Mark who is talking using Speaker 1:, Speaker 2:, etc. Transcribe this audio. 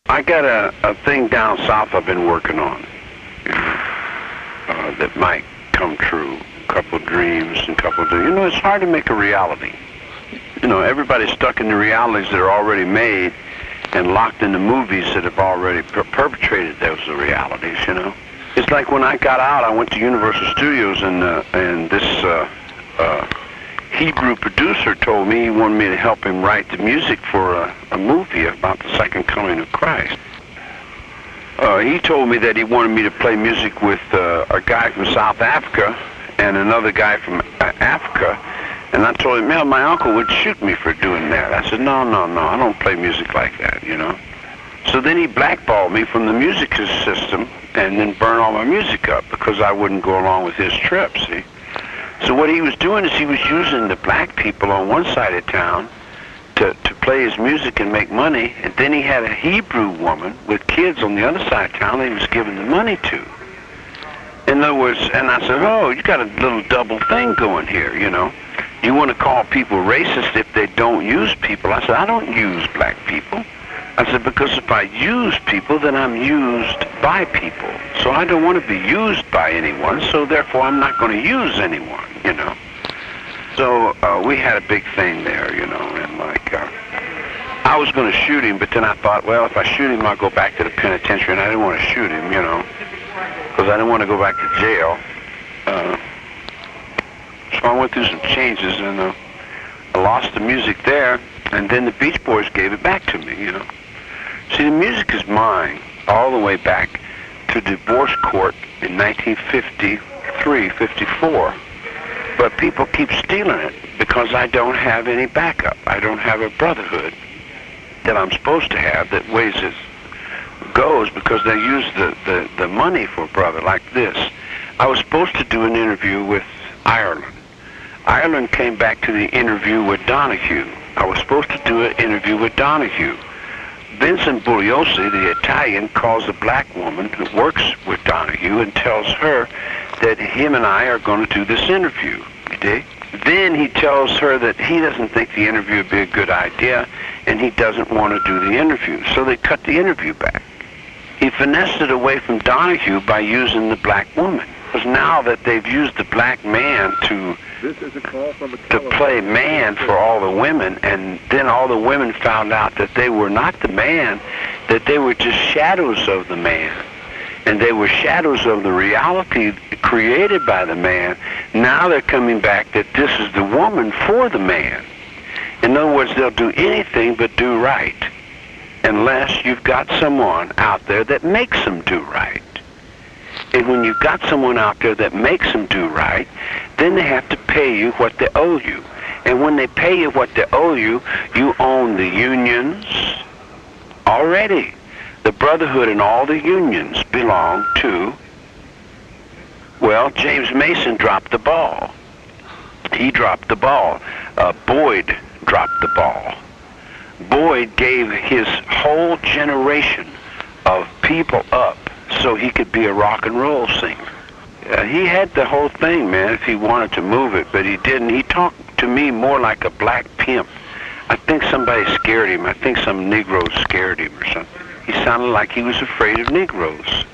Speaker 1: I got a thing down south I've been working on that might come true. A couple dreams and it's hard to make a reality. Everybody's stuck in the realities that are already made and locked in the movies that have already perpetrated those realities, It's like when I got out, I went to Universal Studios and this Hebrew producer told me he wanted me to help him write the music for a movie about the second coming of Christ. He told me that he wanted me to play music with a guy from South Africa and another guy from Africa. And I told him, man, my uncle would shoot me for doing that. I said, no, I don't play music like that, So then he blackballed me from the music system and then burned all my music up because I wouldn't go along with his trip, see? So what he was doing is he was using the black people on one side of town to play his music and make money, and then he had a Hebrew woman with kids on the other side of town that he was giving the money to. In other words, and I said, oh, you got a little double thing going here, You want to call people racist if they don't use people. I said, I don't use black people. I said, because if I use people, then I'm used by people. So I don't want to be used by anyone, so therefore I'm not going to use anyone, So we had a big thing there, and I was going to shoot him, but then I thought, well, if I shoot him, I'll go back to the penitentiary, and I didn't want to shoot him, because I didn't want to go back to jail. So I went through some changes, and I lost the music there, and then the Beach Boys gave it back to me, See, the music is mine all the way back to divorce court in 1953, 54. But people keep stealing it because I don't have any backup. I don't have a brotherhood that I'm supposed to have that ways it goes because they use the money for a brother like this. I was supposed to do an interview with Ireland. Ireland came back to the interview with Donahue. I was supposed to do an interview with Donahue. Vincent Bugliosi, the Italian, calls a black woman who works with Donahue and tells her that him and I are going to do this interview. You dig? Then he tells her that he doesn't think the interview would be a good idea and he doesn't want to do the interview. So they cut the interview back. He finessed it away from Donahue by using the black woman. Because now that they've used the black man to play man for all the women, and then all the women found out that they were not the man, that they were just shadows of the man, and they were shadows of the reality created by the man. Now they're coming back that this is the woman for the man. In other words, they'll do anything but do right, unless you've got someone out there that makes them do right. And when you've got someone out there that makes them do right, then they have to pay you what they owe you. And when they pay you what they owe you, you own the unions already. The Brotherhood and all the unions belong to, well, James Mason dropped the ball. He dropped the ball. Boyd dropped the ball. Boyd gave his whole generation of people up so he could be a rock and roll singer. He had the whole thing, man, if he wanted to move it, but he didn't. He talked to me more like a black pimp. I think somebody scared him. I think some Negro scared him or something. He sounded like he was afraid of Negroes.